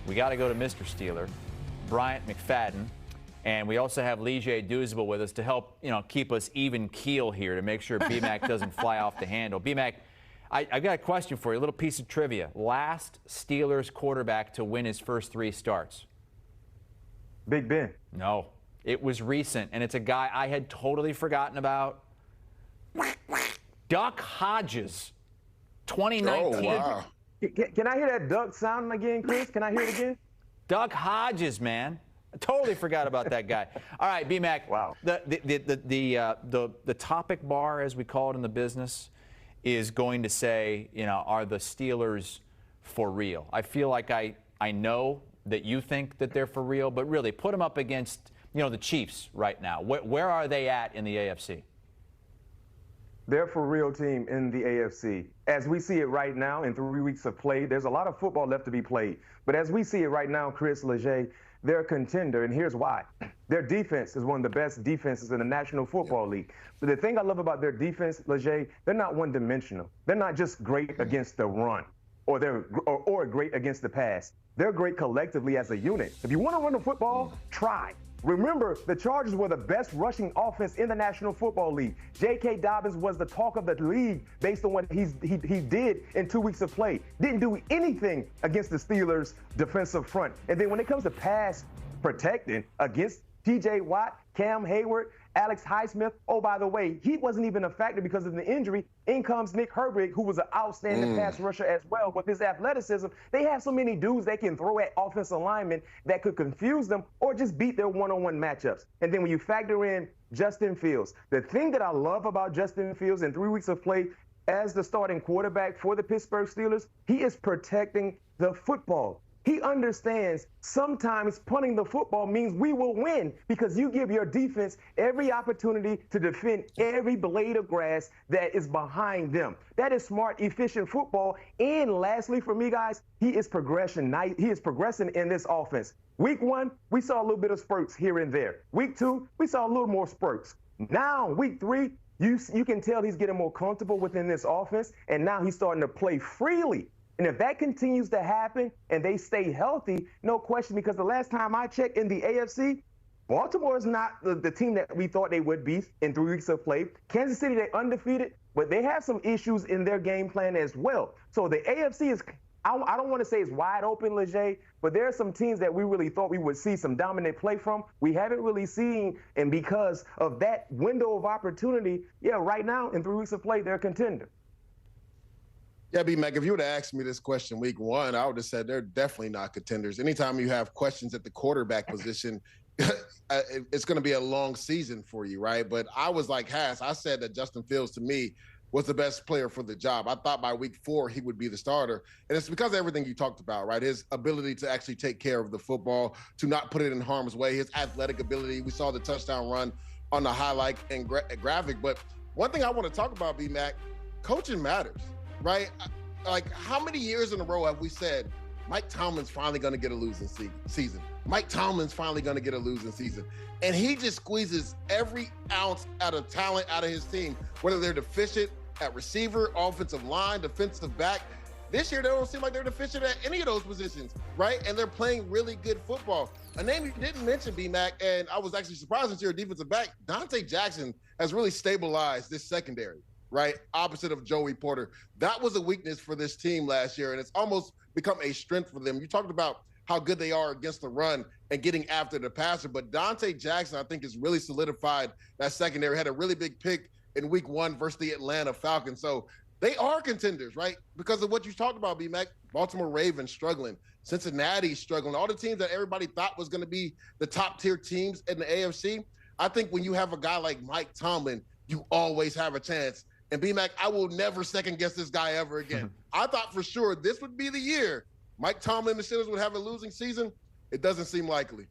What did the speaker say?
We got to go to Mr. Steeler, Bryant McFadden. And we also have Douzable with us to help, keep us even keel here to make sure BMAC doesn't fly off the handle. BMAC, I've got a question for you, a little piece of trivia. Last Steelers quarterback to win his first 3 starts? Big Ben. No, it was recent, and it's a guy I had totally forgotten about. Duck Hodges, 2019. Oh, wow. Can I hear that duck sound again, Chris? Can I hear it again? Duck Hodges, man. I totally forgot about that guy. All right, BMAC. Wow. The topic bar, as we call it in the business, is going to say, are the Steelers for real? I feel like I know that you think that they're for real, but really put them up against, the Chiefs right now. Where are they at in the AFC? They're for real team in the AFC. As we see it right now in 3 weeks of play, there's a lot of football left to be played. But as we see it right now, Chris, Leger, they're a contender, and here's why. Their defense is one of the best defenses in the National Football League. But the thing I love about their defense, Leger, they're not one-dimensional. They're not just great against the run or great against the pass. They're great collectively as a unit. If you want to run the football, try. Remember, the Chargers were the best rushing offense in the National Football League. J.K. Dobbins was the talk of the league based on what he did in 2 weeks of play. Didn't do anything against the Steelers' defensive front. And then when it comes to pass protecting against T.J. Watt, Cam Hayward, Alex Highsmith, oh, by the way, he wasn't even a factor because of the injury. In comes Nick Herbig, who was an outstanding pass rusher as well with his athleticism. They have so many dudes they can throw at offensive linemen that could confuse them or just beat their one-on-one matchups. And then when you factor in Justin Fields, the thing that I love about Justin Fields in 3 weeks of play as the starting quarterback for the Pittsburgh Steelers, he is protecting the football. He understands sometimes punting the football means we will win because you give your defense every opportunity to defend every blade of grass that is behind them. That is smart, efficient football. And lastly, for me, guys, he is progressing in this offense. Week 1, we saw a little bit of spurts here and there. Week 2, we saw a little more spurts. Now, week 3, you can tell he's getting more comfortable within this offense, and now he's starting to play freely. And if that continues to happen and they stay healthy, no question, because the last time I checked in the AFC, Baltimore is not the team that we thought they would be in 3 weeks of play. Kansas City, they're undefeated, but they have some issues in their game plan as well. So the AFC is, I don't want to say it's wide open, Leger, but there are some teams that we really thought we would see some dominant play from. We haven't really seen, and because of that window of opportunity, right now in 3 weeks of play, they're a contender. Yeah, B-Mac, if you would have asked me this question week 1, I would have said they're definitely not contenders. Anytime you have questions at the quarterback position, it's going to be a long season for you, right? But I was like Haas. I said that Justin Fields, to me, was the best player for the job. I thought by week 4 he would be the starter. And it's because of everything you talked about, right? His ability to actually take care of the football, to not put it in harm's way, his athletic ability. We saw the touchdown run on the highlight and graphic. But one thing I want to talk about, B-Mac, coaching matters. Right? Like, how many years in a row have we said, Mike Tomlin's finally going to get a losing season? Mike Tomlin's finally going to get a losing season. And he just squeezes every ounce out of talent out of his team, whether they're deficient at receiver, offensive line, defensive back. This year, they don't seem like they're deficient at any of those positions, right? And they're playing really good football. A name you didn't mention, B-Mac, and I was actually surprised to see your defensive back, Dante Jackson has really stabilized this secondary. Right, opposite of Joey Porter. That was a weakness for this team last year, and it's almost become a strength for them. You talked about how good they are against the run and getting after the passer, but Dante Jackson, I think, has really solidified that secondary. Had a really big pick in week 1 versus the Atlanta Falcons. So they are contenders, right, because of what you talked about, B-Mac. Baltimore Ravens struggling, Cincinnati struggling, all the teams that everybody thought was going to be the top-tier teams in the AFC. I think when you have a guy like Mike Tomlin, you always have a chance. And B-Mac, I will never second-guess this guy ever again. I thought for sure this would be the year Mike Tomlin and the Steelers would have a losing season. It doesn't seem likely.